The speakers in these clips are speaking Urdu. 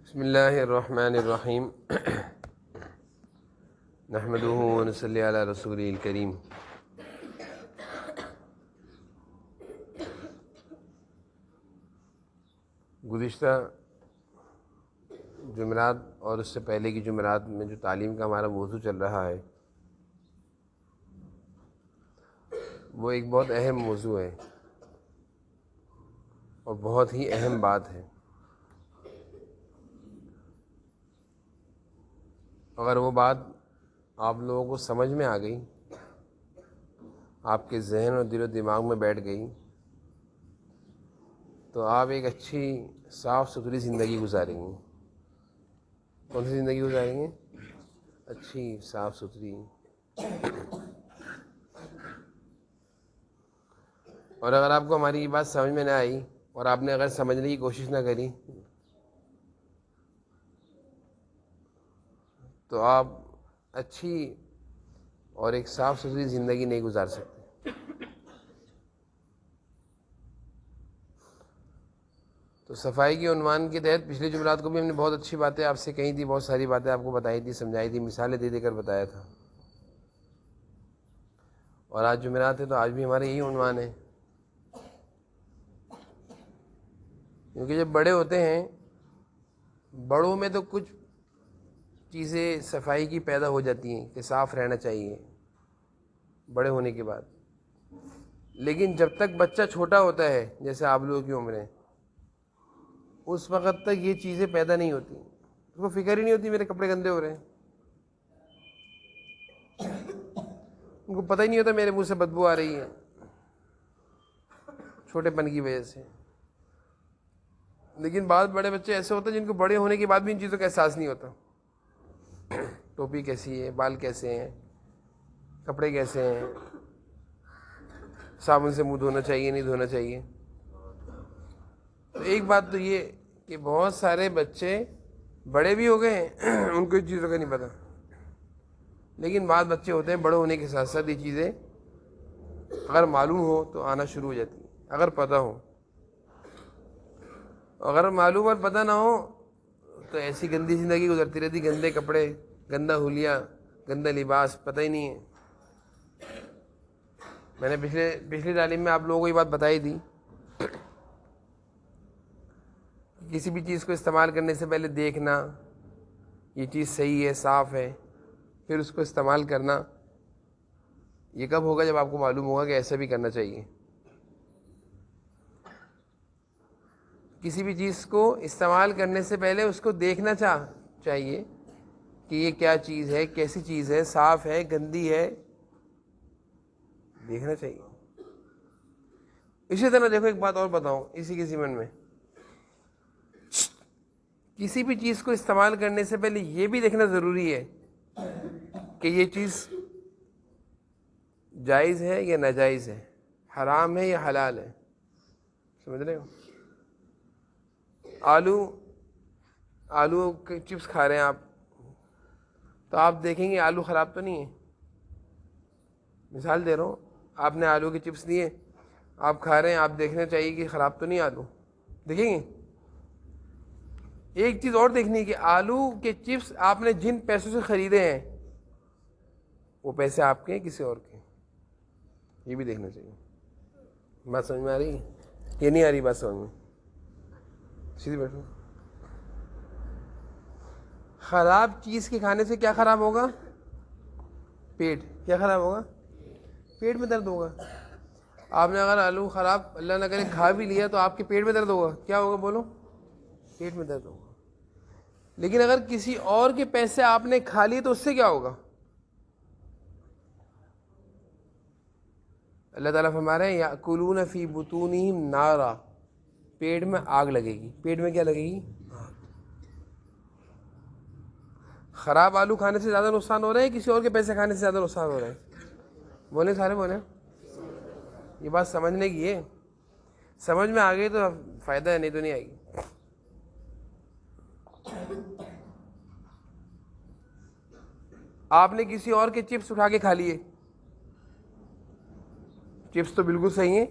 بسم اللہ الرحمن الرحیم نحمدہ ونصلی علی رسول الکریم. گزشتہ جمعرات اور اس سے پہلے کی جمعرات میں جو تعلیم کا ہمارا موضوع چل رہا ہے وہ ایک بہت اہم موضوع ہے اور بہت ہی اہم بات ہے. اگر وہ بات آپ لوگوں کو سمجھ میں آ گئی، آپ کے ذہن اور دل و دماغ میں بیٹھ گئی، تو آپ ایک اچھی صاف ستھری زندگی گزاریں گے. کون سی زندگی گزاریں گے؟ اچھی صاف ستھری. اور اگر آپ کو ہماری یہ بات سمجھ میں نہ آئی اور آپ نے اگر سمجھنے کی کوشش نہ کری تو آپ اچھی اور ایک صاف ستھری زندگی نہیں گزار سکتے. تو صفائی کے عنوان کے تحت پچھلے جمعرات کو بھی ہم نے بہت اچھی باتیں آپ سے کہی تھی، بہت ساری باتیں آپ کو بتائی تھی، سمجھائی تھی، مثالیں دے دے کر بتایا تھا. اور آج جمعرات ہے تو آج بھی ہمارا یہی عنوان ہے. کیونکہ جب بڑے ہوتے ہیں، بڑوں میں تو کچھ چیزیں صفائی کی پیدا ہو جاتی ہیں کہ صاف رہنا چاہیے بڑے ہونے کے بعد. لیکن جب تک بچہ چھوٹا ہوتا ہے، جیسے آپ لوگوں کی عمریں، اس وقت تک یہ چیزیں پیدا نہیں ہوتی. اس کو فکر ہی نہیں ہوتی میرے کپڑے گندے ہو رہے ہیں، ان کو پتہ ہی نہیں ہوتا میرے منہ سے بدبو آ رہی ہے چھوٹے پن کی وجہ سے. لیکن بعض بڑے بچے ایسے ہوتے ہیں جن کو بڑے ہونے کے بعد بھی ان چیزوں کا احساس نہیں ہوتا. ٹوپی کیسی ہے، بال کیسے ہیں، کپڑے کیسے ہیں، صابن سے منہ دھونا چاہیے نہیں دھونا چاہیے. تو ایک بات تو یہ کہ بہت سارے بچے بڑے بھی ہو گئے ہیں، ان کو ان چیزوں کا نہیں پتہ. لیکن بعض بچے ہوتے ہیں بڑے ہونے کے ساتھ ساتھ یہ چیزیں اگر معلوم ہو تو آنا شروع ہو جاتی ہیں، اگر پتہ ہو. اگر معلوم اور پتہ نہ ہو تو ایسی گندی زندگی گزرتی رہتی، گندے کپڑے، گندا حلیہ، گندا لباس، پتہ ہی نہیں ہے. میں نے پچھلی تعلیم میں آپ لوگوں کو یہ بات بتائی تھی، کسی بھی چیز کو استعمال کرنے سے پہلے دیکھنا یہ چیز صحیح ہے، صاف ہے، پھر اس کو استعمال کرنا. یہ کب ہوگا؟ جب آپ کو معلوم ہوگا کہ ایسا بھی کرنا چاہیے. کسی بھی چیز کو استعمال کرنے سے پہلے اس کو دیکھنا چاہیے کہ یہ کیا چیز ہے، کیسی چیز ہے، صاف ہے، گندی ہے، دیکھنا چاہیے. اسی طرح دیکھو ایک بات اور بتاؤں اسی کے ضمن میں، کسی بھی چیز کو استعمال کرنے سے پہلے یہ بھی دیکھنا ضروری ہے کہ یہ چیز جائز ہے یا ناجائز ہے، حرام ہے یا حلال ہے. سمجھ رہے ہو؟ آلو کے چپس کھا رہے ہیں آپ، تو آپ دیکھیں گے آلو خراب تو نہیں ہے. مثال دے رہا ہوں، آپ نے آلو کے چپس لیے، آپ کھا رہے ہیں، آپ دیکھنا چاہیے کہ خراب تو نہیں آلو، دیکھیں گے. ایک چیز اور دیکھنی ہے کہ آلو کے چپس آپ نے جن پیسوں سے خریدے ہیں وہ پیسے آپ کے ہیں کسی اور کے، یہ بھی دیکھنا چاہیے. بات سمجھ میں آ رہی ہے؟ یہ نہیں آ رہی بات سمجھ میں؟ سیدھی بیٹھو. خراب چیز کے کھانے سے کیا خراب ہوگا؟ پیٹ. کیا خراب ہوگا؟ پیٹ میں درد ہوگا. آپ نے اگر آلو خراب اللہ نہ کرے کھا بھی لیا تو آپ کے پیٹ میں درد ہوگا. کیا ہوگا بولو؟ پیٹ میں درد ہوگا. لیکن اگر کسی اور کے پیسے آپ نے کھا لیے تو اس سے کیا ہوگا؟ اللہ تعالیٰ فرما رہے ہیں یأکلون فی بطونہم نارا، پیٹ میں آگ لگے گی. پیٹ میں کیا لگے گی؟ خراب آلو کھانے سے زیادہ نقصان ہو رہا ہے، کسی اور کے پیسے کھانے سے زیادہ نقصان ہو رہا ہے؟ بولیں سارے بولیں. یہ بات سمجھنے کی ہے، سمجھ میں آ گئی تو فائدہ ہے، نہیں تو نہیں آئے گی. آپ نے کسی اور کے چپس اٹھا کے کھا لیے، چپس تو بالکل صحیح ہیں،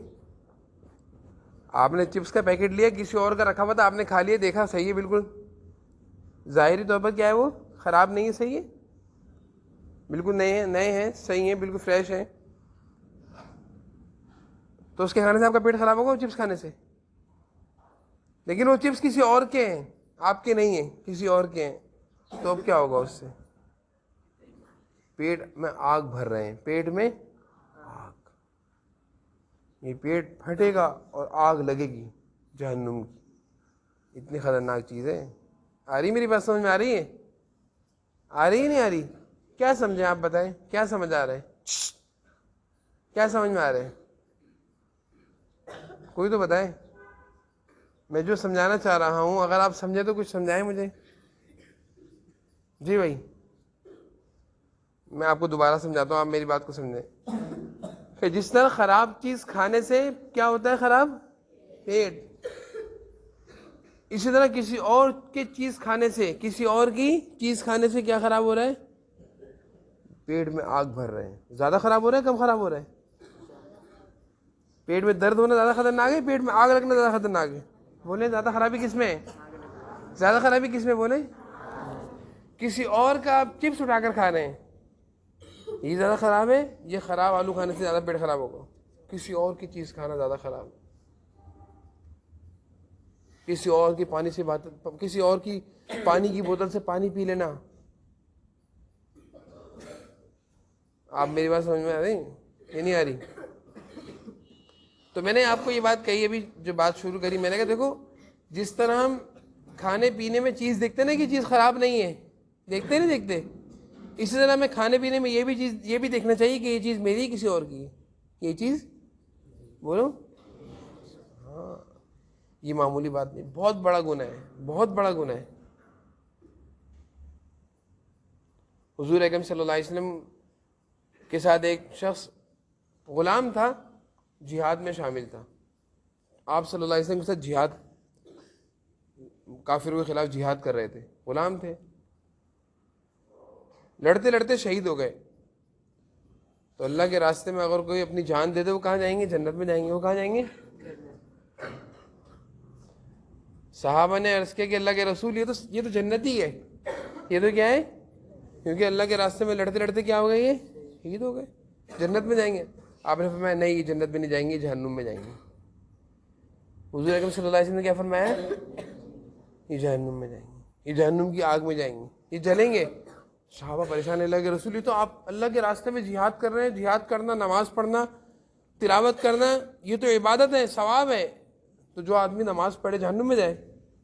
آپ نے چپس کا پیکٹ لیا، کسی اور کا رکھا ہوا تھا، آپ نے کھا لیا، دیکھا صحیح ہے بالکل، ظاہری طور پر کیا ہے وہ خراب نہیں ہے، صحیح ہے، بالکل نئے ہیں، صحیح ہیں، بالکل فریش ہیں، تو اس کے کھانے سے آپ کا پیٹ خراب ہوگا وہ چپس کھانے سے؟ لیکن وہ چپس کسی اور کے ہیں، آپ کے نہیں ہیں، کسی اور کے ہیں، تو اب کیا ہوگا اس سے؟ پیٹ میں آگ بھر رہے ہیں، پیٹ میں آگ، یہ پیٹ پھٹے گا اور آگ لگے گی جہنم کی، اتنی خطرناک چیز ہے۔ آ رہی میری بات سمجھ میں؟ آ رہی ہے؟ آ رہی ہے نہیں آ رہی؟ کیا سمجھیں آپ بتائیں، کیا سمجھ آ رہا ہے؟ کیا سمجھ میں آ رہا ہے؟ کوئی تو بتائیں، میں جو سمجھانا چاہ رہا ہوں اگر آپ سمجھے تو کچھ سمجھائیں مجھے۔ جی بھائی، میں آپ کو دوبارہ سمجھاتا ہوں، آپ میری بات کو سمجھیں کہ جس طرح خراب چیز کھانے سے کیا ہوتا ہے خراب؟ پیٹ۔ اسی طرح کسی اور کی چیز کھانے سے، کسی اور کی چیز کھانے سے کیا خراب ہو رہا ہے؟ پیٹ میں آگ بھر رہے ہیں۔ زیادہ خراب ہو رہا ہے کم خراب ہو رہا ہے؟ پیٹ میں درد ہونا زیادہ خطرناک ہے، پیٹ میں آگ لگنا زیادہ خطرناک ہے؟ بولیں زیادہ خرابی کس میں ہے؟ زیادہ خرابی کس میں بولیں؟ کسی اور کا آپ چپس اٹھا کر کھا رہے ہیں، یہ زیادہ خراب ہے؟ یہ خراب آلو کھانے سے زیادہ پیٹ خراب ہوگا۔ کسی اور کی چیز کھانا زیادہ خراب ہے، کسی اور کی پانی سے بات، کسی اور کی پانی کی بوتل سے پانی پی لینا۔ آپ میری بات سمجھ میں آ رہی یہ نہیں آ رہی؟ تو میں نے آپ کو یہ بات کہی، ابھی جو بات شروع کری میں نے کہا دیکھو جس طرح ہم کھانے پینے میں چیز دیکھتے نا کہ چیز خراب نہیں ہے، دیکھتے نہیں دیکھتے، اسی طرح ہمیں کھانے پینے میں یہ بھی دیکھنا چاہیے کہ یہ چیز میری ہے کسی اور کی ہے، یہ چیز بولو ہاں، یہ معمولی بات نہیں، بہت بڑا گناہ ہے، بہت بڑا گناہ ہے۔ حضور اکرم صلی اللہ علیہ وسلم کے ساتھ ایک شخص غلام تھا، جہاد میں شامل تھا، آپ صلی اللہ علیہ وسلم کے ساتھ جہاد، کافروں کے خلاف جہاد کر رہے تھے، غلام تھے، لڑتے لڑتے شہید ہو گئے۔ تو اللہ کے راستے میں اگر کوئی اپنی جان دے دے وہ کہاں جائیں گے؟ جنت میں جائیں گے۔ وہ کہاں جائیں گے؟ صحابہ نے عرض کیا کہ اللہ کے رسول یہ تو جنتی ہے، یہ تو کیا ہے؟ کیونکہ اللہ کے راستے میں لڑتے لڑتے کیا ہو گئے؟ یہ شہید ہو گئے، جنت میں جائیں گے۔ آپ نے فرمایا نہیں، یہ جنت میں نہیں جائیں گے، جہنم میں جائیں گے۔ حضور اکرم صلی اللہ علیہ وسلم نے کیا فرمایا؟ یہ جہنم میں جائیں گے، یہ جہنم کی آگ میں جائیں گے، یہ جلیں گے۔ صحابہ پریشان، اللہ کے رسول یہ تو آپ اللہ کے راستے میں جہاد کر رہے ہیں، جہاد کرنا، نماز پڑھنا، تلاوت کرنا، یہ تو عبادت ہے، ثواب ہے، تو جو آدمی نماز پڑھے جہنم میں جائے،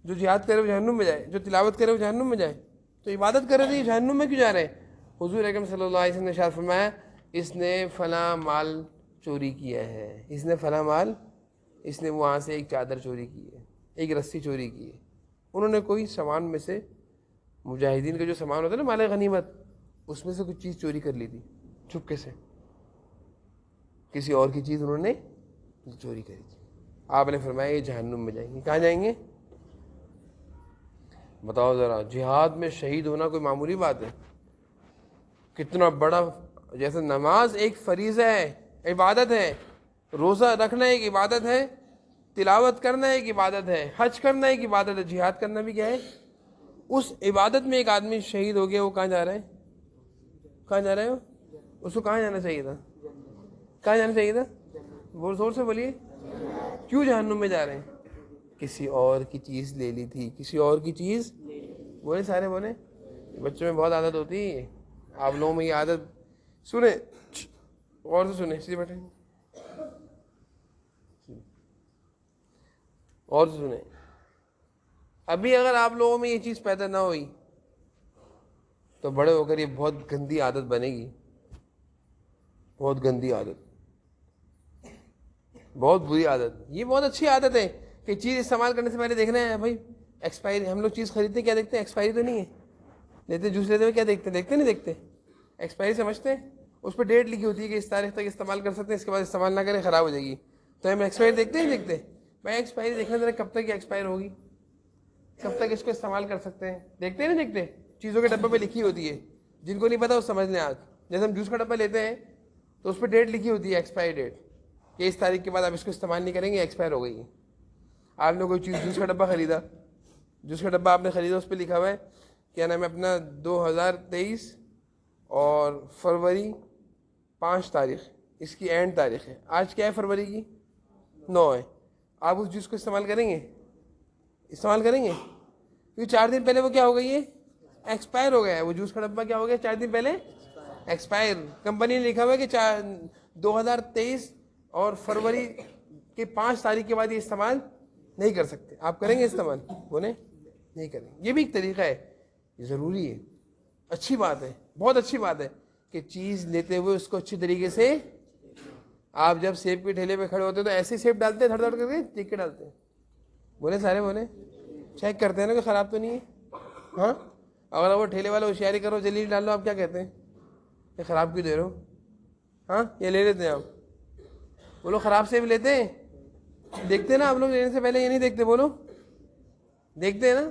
جو جہاد کرے وہ جہنم میں جائے، جو تلاوت کرے وہ جہنم میں جائے، تو عبادت کرے تو یہ جہنم میں کیوں جا رہے ہیں؟ حضور اکرم صلی اللہ علیہ وسلم نے ارشاد فرمایا اس نے فلاں مال چوری کیا ہے، اس نے فلاں مال، اس نے وہاں سے ایک چادر چوری کی ہے، ایک رسی چوری کی ہے۔ انہوں نے کوئی سامان میں سے، مجاہدین کا جو سامان ہوتا ہے نا مال غنیمت، اس میں سے کچھ چیز چوری کر لی تھی چپکے سے، کسی اور کی چیز انہوں نے چوری کری تھی۔ آپ نے فرمایا یہ جہنم میں جائیں گے۔ کہاں جائیں گے؟ بتاؤ ذرا، جہاد میں شہید ہونا کوئی معمولی بات ہے؟ کتنا بڑا، جیسے نماز ایک فریضہ ہے، عبادت ہے، روزہ رکھنا ایک عبادت ہے، تلاوت کرنا ایک عبادت ہے، حج کرنا ایک عبادت ہے، جہاد کرنا بھی کیا ہے؟ اس عبادت میں ایک آدمی شہید ہو گیا، وہ کہاں جا رہا ہے؟ کہاں جا رہے ہو؟ اس کو کہاں جانا چاہیے تھا؟ کہاں جانا چاہیے تھا؟ بہت زور سے بولیے، کیوں جہنم میں جا رہے ہیں؟ کسی اور کی چیز لے لی تھی، کسی اور کی چیز، بولے سارے بولے، بچوں میں بہت عادت ہوتی ہے، آپ لوگوں میں یہ عادت، سنیں غور سے سنیں، سیدھے بیٹھیں، غور سے سنیں، ابھی اگر آپ لوگوں میں یہ چیز پیدا نہ ہوئی تو بڑے ہو کر یہ بہت گندی عادت بنے گی، بہت گندی عادت، بہت بری عادت۔ یہ بہت اچھی عادت ہے کہ چیز استعمال کرنے سے پہلے دیکھنا ہے بھائی ایکسپائری، ہم لوگ چیز خریدتے کیا دیکھتے ہیں؟ ایکسپائری تو نہیں ہے، لیتے جوس لیتے ہوئے کیا دیکھتے ہیں؟ دیکھتے نہیں دیکھتے ایکسپائری سمجھتے ہیں؟ اس پہ ڈیٹ لکھی ہوتی ہے کہ اس تاریخ تک استعمال کر سکتے ہیں، اس کے بعد استعمال نہ کریں خراب ہو جائے گی، تو ہم ایکسپائری دیکھتے ہی دیکھتے بھائی ایکسپائری دیکھنا ذرا کب تک یہ ایکسپائر ہوگی، کب تک اس کو استعمال کر سکتے ہیں، دیکھتے نہیں دیکھتے؟ چیزوں کے ڈبے پہ لکھی ہوتی ہے، جن کو نہیں پتا وہ سمجھ لیں آج، جیسے ہم جوس کا ڈبہ لیتے ہیں تو اس پہ ڈیٹ لکھی ہوتی ہے، ایکسپائری ڈیٹ، کہ اس تاریخ کے بعد آپ اس کو استعمال نہیں کریں گے، ایکسپائر ہو گئی ہے۔ آپ نے کوئی چیز جوس کا ڈبہ خریدا، جوس کا ڈبہ آپ نے خریدا، اس پہ لکھا ہوا ہے کیا نام ہے اپنا 2023 اور فروری 5 تاریخ اس کی اینڈ تاریخ ہے. آج کیا ہے؟ فروری کی 9 ہے. آپ اس جوس کو استعمال کریں گے؟ استعمال کریں گے؟ کیونکہ 4 دن پہلے وہ کیا ہو گئی ہے؟ ایکسپائر ہو گیا ہے. وہ جوس کا ڈبہ کیا ہو گیا 4 دن پہلے؟ ایکسپائر. کمپنی نے لکھا ہوا ہے کہ 2023 اور فروری کے 5 تاریخ کے بعد یہ استعمال نہیں کر سکتے. آپ کریں گے استعمال؟ بولیں نہیں کریں. یہ بھی ایک طریقہ ہے, یہ ضروری ہے, اچھی بات ہے, بہت اچھی بات ہے کہ چیز لیتے ہوئے اس کو اچھی طریقے سے. آپ جب سیب کے ٹھیلے پہ کھڑے ہوتے ہیں تو ایسے سیب ڈالتے ہیں, دھڑ دھڑ کر کے دیکھ کے ڈالتے ہیں. بولے سارے بولے, چیک کرتے ہیں نا کہ خراب تو نہیں ہے. ہاں, اگر وہ ٹھیلے والا ہوشیاری کرو جلدی ڈال لو, آپ کیا کہتے ہیں؟ یہ خراب کیوں دے رہے ہو؟ ہاں, یہ لے لیتے ہیں آپ. بولو خراب سیب لیتے ہیں؟ دیکھتے ہیں نا آپ لوگ, لینے سے پہلے یہ نہیں دیکھتے؟ بولو دیکھتے ہیں نا.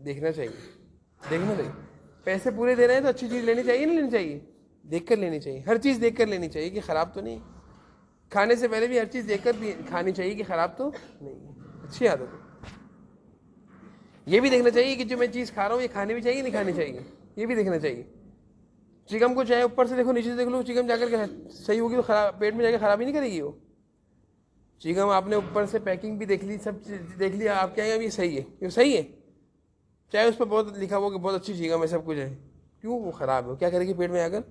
دیکھنا چاہیے, دیکھنا چاہیے. پیسے پورے دے رہے ہیں تو اچھی چیز لینی چاہیے, نہیں لینی چاہیے؟ دیکھ کر لینی چاہیے, ہر چیز دیکھ کر لینی چاہیے کہ خراب تو نہیں. کھانے سے پہلے بھی ہر چیز دیکھ کر کھانی چاہیے کہ خراب تو نہیں. اچھی عادت ہے. یہ بھی دیکھنا چاہیے کہ جو میں چیز کھا رہا ہوں یہ کھانی بھی چاہیے نہیں کھانی چاہیے, یہ بھی دیکھنا چاہیے. چکم کو چاہے اوپر سے دیکھو نیچے سے دیکھ لو, چکم جا کر کے صحیح ہوگی تو خراب پیٹ میں جا کے خرابی نہیں کرے گی. وہ چکم آپ نے اوپر سے پیکنگ بھی دیکھ لی, سب چیز دیکھ لیا, آپ کیا یہ بھی صحیح ہے, یہ صحیح ہے, چاہے اس پہ بہت لکھا ہو کہ بہت اچھی چکم ہے, سب کچھ ہے, کیوں وہ خراب ہے, کیا کرے گی پیٹ میں آ کر.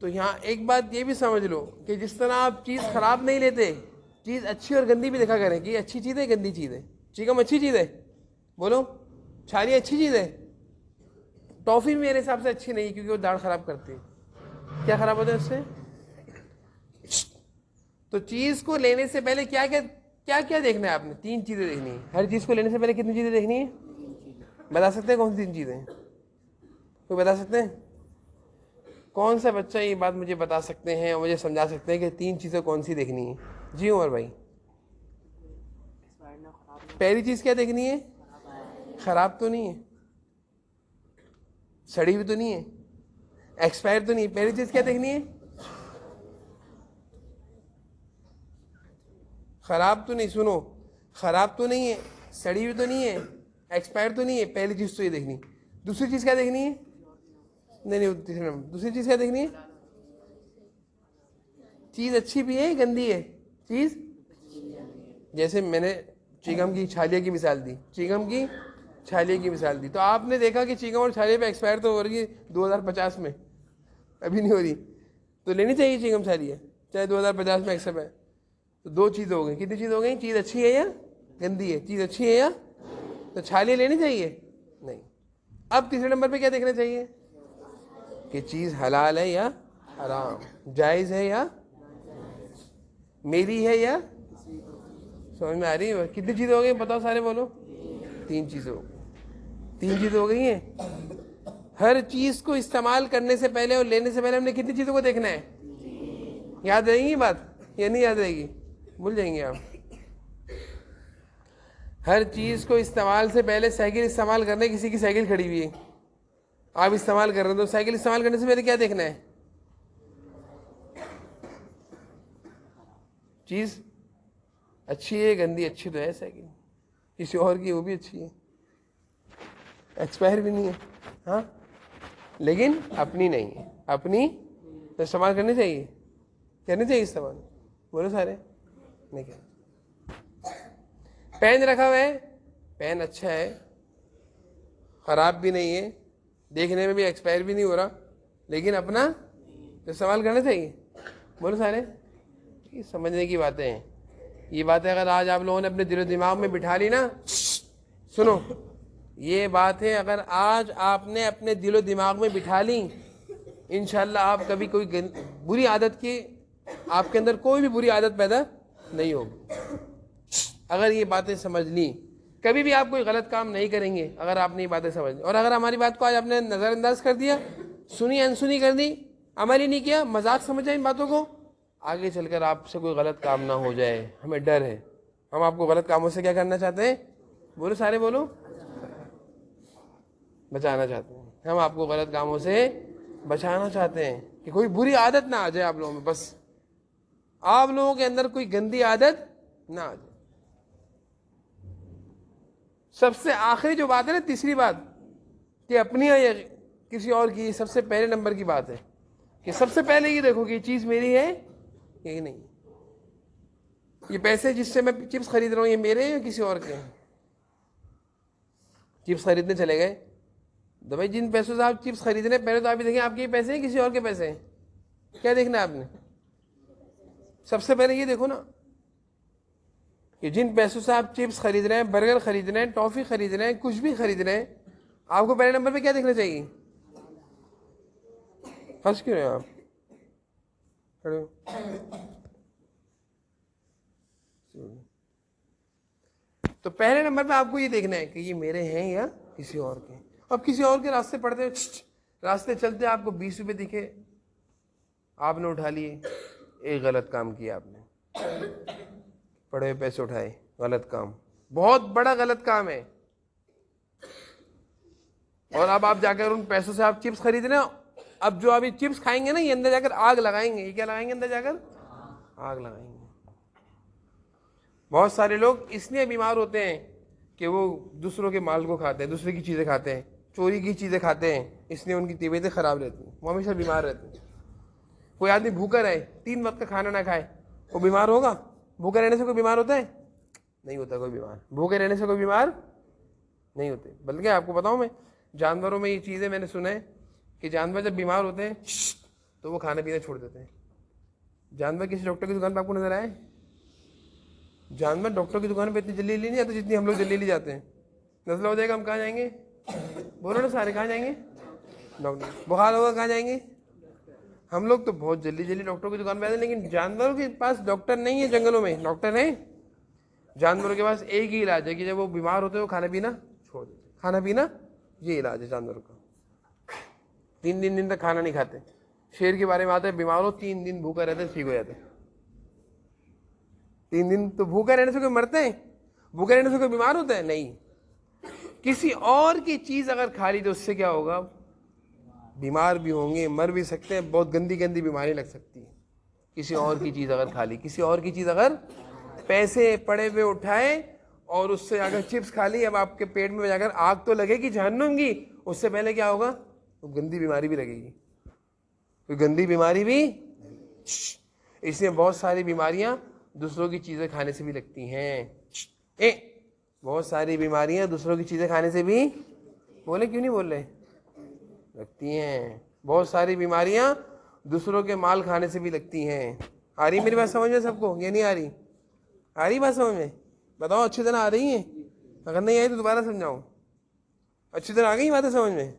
تو یہاں ایک بات یہ بھی سمجھ لو کہ جس طرح آپ چیز خراب نہیں لیتے, چیز اچھی اور گندی بھی دیکھا کریں کہ یہ اچھی چیز ہے گندی چیز ہے. چکم اچھی چیز ہے, بولو چھالی اچھی چیز ہے. ٹافی میرے حساب سے اچھی نہیں کیونکہ وہ داڑھ خراب کرتی ہے. کیا خراب ہوتا ہے اس سے؟ تو چیز کو لینے سے پہلے کیا کیا کیا دیکھنا ہے آپ نے؟ 3 چیزیں دیکھنی ہے. ہر چیز کو لینے سے پہلے کتنی چیزیں دیکھنی ہے؟ بتا سکتے ہیں کون سی 3 چیزیں؟ کوئی بتا سکتے ہیں؟ کون سا بچہ یہ بات مجھے بتا سکتے ہیں اور مجھے سمجھا سکتے ہیں کہ 3 چیزیں کون سی دیکھنی ہے؟ جی عمر بھائی. پہلی چیز کیا دیکھنی ہے؟ خراب تو نہیں ہے, سڑی ہوئی تو نہیں ہے, ایکسپائر تو نہیں. پہلی چیز کیا دیکھنی ہے؟ خراب تو نہیں, سنو, خراب تو نہیں ہے, سڑی ہوئی تو نہیں ہے, ایکسپائر تو نہیں ہے. پہلی چیز تو یہ دیکھنی. دوسری چیز کیا دیکھنی ہے؟ نہیں, تیسرے نمبر دوسری چیز کیا دیکھنی ہے؟ چیز اچھی بھی ہے گندی ہے چیز. جیسے میں نے چیگم کی چھالیہ کی مثال دی, چیگم کی چھالیہ کی مثال دی, تو آپ نے دیکھا کہ چیگم اور چھالیہ پہ ایکسپائر تو ہو رہی ہے 2050 میں, ابھی نہیں ہو رہی, تو لینی چاہیے چیگم چھالیہ چاہے 2050 میں ایکسپائر ہے. تو 2 چیزیں ہو گئی. کتنی چیز ہو گئی؟ چیز اچھی ہے یا گندی ہے. چیز اچھی ہے یا, تو چھالیہ لینی چاہیے نہیں. اب تیسرے نمبر پہ کیا دیکھنا چاہیے؟ کہ چیز حلال ہے یا حرام, جائز ہے یا میری ہے یا. سمجھ میں آ رہی ہے؟ کتنی چیزیں ہو گئی بتاؤ سارے بولو. 3 چیزیں ہو گئی. 3 چیزیں ہو گئی ہیں. ہر چیز کو استعمال کرنے سے پہلے اور لینے سے پہلے ہم نے کتنی چیزوں کو دیکھنا ہے؟ یاد رہے گی بات یا نہیں یاد رہے گی؟ بھول جائیں گے آپ. ہر چیز کو استعمال سے پہلے سائیکل استعمال کرنے, کسی کی سائیکل کھڑی ہوئی ہے, آپ استعمال کر رہے ہیں, تو سائیکل استعمال کرنے سے پہلے کیا دیکھنا ہے؟ چیز اچھی ہے گندی. اچھی تو ہے سائیکل, کسی اور کی وہ بھی اچھی ہے, ایکسپائر بھی نہیں ہے, ہاں, لیکن اپنی نہیں ہے. اپنی تو استعمال کرنی چاہیے, کرنی چاہیے استعمال. بولو سارے نہیں کرنا. پین رکھا ہوا ہے, پین اچھا ہے, خراب بھی نہیں ہے, دیکھنے میں بھی ایکسپائر بھی نہیں ہو رہا, لیکن اپنا استعمال کرنا چاہیے. بولو سارے. یہ سمجھنے کی باتیں ہیں. یہ باتیں اگر آج آپ لوگوں نے اپنے دل و دماغ میں بٹھا لی نا, سنو, یہ باتیں اگر آج آپ نے اپنے دل و دماغ میں بٹھا لیں, انشاءاللہ آپ کبھی کوئی بری عادت کی, آپ کے اندر کوئی بھی بری عادت پیدا نہیں ہوگی. اگر یہ باتیں سمجھ لیں, کبھی بھی آپ کوئی غلط کام نہیں کریں گے اگر آپ نے یہ باتیں سمجھ لی. اور اگر ہماری بات کو آج آپ نے نظر انداز کر دیا, سنی انسنی کر دی, عمل ہی نہیں کیا, مذاق سمجھا ان باتوں کو, آگے چل کر آپ سے کوئی غلط کام نہ ہو جائے, ہمیں ڈر ہے. ہم آپ کو غلط کاموں سے کیا کرنا چاہتے ہیں؟ بولو سارے بولو, بچانا چاہتے ہیں. ہم آپ کو غلط کاموں سے بچانا چاہتے ہیں کہ کوئی بری عادت نہ آ جائے آپ لوگوں میں, بس آپ لوگوں کے اندر کوئی گندی عادت نہ آ جائے. سب سے آخری جو بات ہے نا, تیسری بات, کہ اپنی ہے یا کسی اور کی، سب سے پہلے نمبر کی بات ہے کہ سب سے پہلے یہ دیکھو کہ یہ چیز میری ہے یا نہیں. یہ پیسے جس سے میں چپس خرید رہا ہوں یہ میرے ہیں یا کسی اور کے ہیں؟ چپس خریدنے چلے گئے تو بھائی جن پیسوں سے آپ چپس خرید رہے ہیں پہلے تو آپ یہ دیکھیں آپ کے پیسے ہیں کسی اور کے پیسے ہیں. کیا دیکھنا ہے آپ نے؟ سب سے پہلے یہ دیکھو نا کہ جن پیسوں سے آپ چپس خرید رہے ہیں، برگر خرید رہے ہیں، ٹافی خرید رہے ہیں، کچھ بھی خرید رہے ہیں، آپ کو پہلے نمبر پہ کیا دیکھنا چاہیے؟ ہنس کیوں رہے ہیں آپ؟ کھڑے ہو. تو پہلے نمبر پہ آپ کو یہ دیکھنا ہے کہ یہ میرے ہیں یا کسی اور کے. اب کسی اور کے راستے پڑتے راستے چلتے آپ کو 20 روپے دکھے، آپ نے اٹھا لیے، ایک غلط کام کیا آپ نے، پڑے ہوئے پیسے اٹھائے، غلط کام، بہت بڑا غلط کام ہے. اور اب آپ جا کر ان پیسوں سے آپ چپس خرید رہے ہیں، اب جو ابھی چپس کھائیں گے نا یہ اندر جا کر آگ لگائیں گے. یہ کیا لگائیں گے اندر جا کر؟ آگ لگائیں گے. بہت سارے لوگ اس لیے بیمار ہوتے ہیں کہ وہ دوسروں کے مال کو کھاتے ہیں، دوسرے کی چیزیں کھاتے ہیں، چوری کی چیزیں کھاتے ہیں، اس لیے ان کی طبیعتیں خراب رہتی ہیں، وہ ہمیشہ بیمار رہتے ہیں. کوئی آدمی بھوکا رہے، 3 وقت کا کھانا نہ کھائے، وہ بیمار ہوگا؟ بھوکے رہنے سے کوئی بیمار ہوتا ہے؟ نہیں ہوتا کوئی بیمار. بھوکے رہنے سے کوئی بیمار نہیں ہوتے. بلکہ آپ کو بتاؤں میں جانوروں میں یہ چیزیں میں نے سنا ہے کہ جانور جب بیمار ہوتے ہیں تو وہ کھانا پینا چھوڑ دیتے ہیں. جانور کسی ڈاکٹر کی دکان پہ آپ کو نظر آئے؟ جانور ڈاکٹر کی دکان پہ اتنی جلدی نہیں جاتے جتنی ہم لوگ جلدی جاتے ہیں. نزلہ ہو جائے گا ہم کہاں جائیں گے؟ بولو نا سارے، کہاں جائیں گے؟ ڈاکٹر. بخار ہوگا کہاں جائیں گے؟ ہم لوگ تو بہت جلدی جلدی ڈاکٹر کی دکان پہ آتے ہیں، لیکن جانوروں کے پاس ڈاکٹر نہیں ہے. جنگلوں میں ڈاکٹر ہیں. جانوروں کے پاس ایک ہی علاج ہے کہ جب وہ بیمار ہوتے ہیں وہ کھانا پینا چھوڑ دیتے. کھانا پینا یہ علاج ہے جانوروں کا. 3 دن تک کھانا نہیں کھاتے. شیر کے بارے میں آتا ہے بیمار ہو 3 دن بھوکا رہتا ہے ٹھیک ہو جاتا ہے. 3 دن تو بھوکا رہنے سے کوئی مرتے ہیں؟ بھوکا رہنے سے کوئی بیمار ہوتا ہے؟ نہیں. کسی اور کی چیز اگر کھا لی تو اس سے کیا ہوگا؟ بیمار بھی ہوں گے، مر بھی سکتے ہیں، بہت گندی گندی بیماری لگ سکتی ہے. کسی اور کی چیز اگر کھا لی، کسی اور کی چیز اگر پیسے پڑے ہوئے اٹھائے اور اس سے اگر چپس کھا لی، اب آپ کے پیٹ میں جا کر آگ تو لگے گی جہنم کی، اس سے پہلے کیا ہوگا؟ تو گندی بیماری بھی لگے گی. کوئی گندی بیماری بھی. اس لیے بہت ساری بیماریاں دوسروں کی چیزیں کھانے سے بھی لگتی ہیں. بہت ساری بیماریاں دوسروں کی چیزیں کھانے سے بھی، بولے کیوں نہیں بول رہے، لگتی ہیں. بہت ساری بیماریاں دوسروں کے مال کھانے سے بھی لگتی ہیں. آ رہی میری بات سمجھ میں سب کو؟ یہ نہیں آ رہی؟ آ رہی بات سمجھ میں؟ بتاؤ اچھی طرح آ رہی ہیں؟ اگر نہیں آئی تو دوبارہ سمجھاؤں. اچھی طرح آ گئی باتیں سمجھ میں؟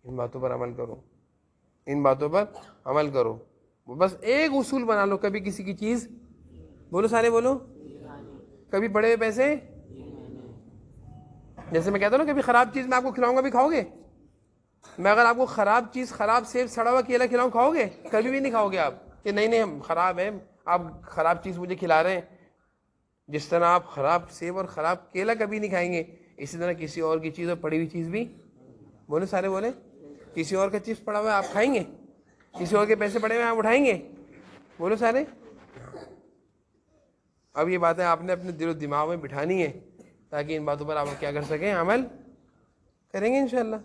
ان باتوں پر عمل کرو، ان باتوں پر عمل کرو. بس ایک اصول بنا لو، کبھی کسی کی چیز، بولو سارے بولو، کبھی بڑے ہوئے پیسے. جیسے میں کہتا ہوں نا کبھی خراب چیز میں آپ کو کھلاؤں گا بھی کھاؤ گے. میں اگر آپ کو خراب چیز، خراب سیب سڑا ہوا کیلا کھلاؤں کھاؤ گے؟ کبھی بھی نہیں کھاؤ گے آپ کہ نہیں ہم خراب ہے، آپ خراب چیز مجھے کھلا رہے ہیں. جس طرح آپ خراب سیب اور خراب کیلا کبھی نہیں کھائیں گے، اسی طرح کسی اور کی چیز اور پڑی ہوئی چیز بھی، بولے سارے بولے، کسی اور کا چپس پڑا ہوا ہے آپ کھائیں گے؟ کسی اور کے پیسے پڑے ہوئے آپ اٹھائیں گے؟ بولو سارے. اب یہ باتیں آپ نے اپنے دل و دماغ میں بٹھانی ہے تاکہ ان باتوں پر آپ کیا کر سکیں، عمل کریں گے انشاءاللہ.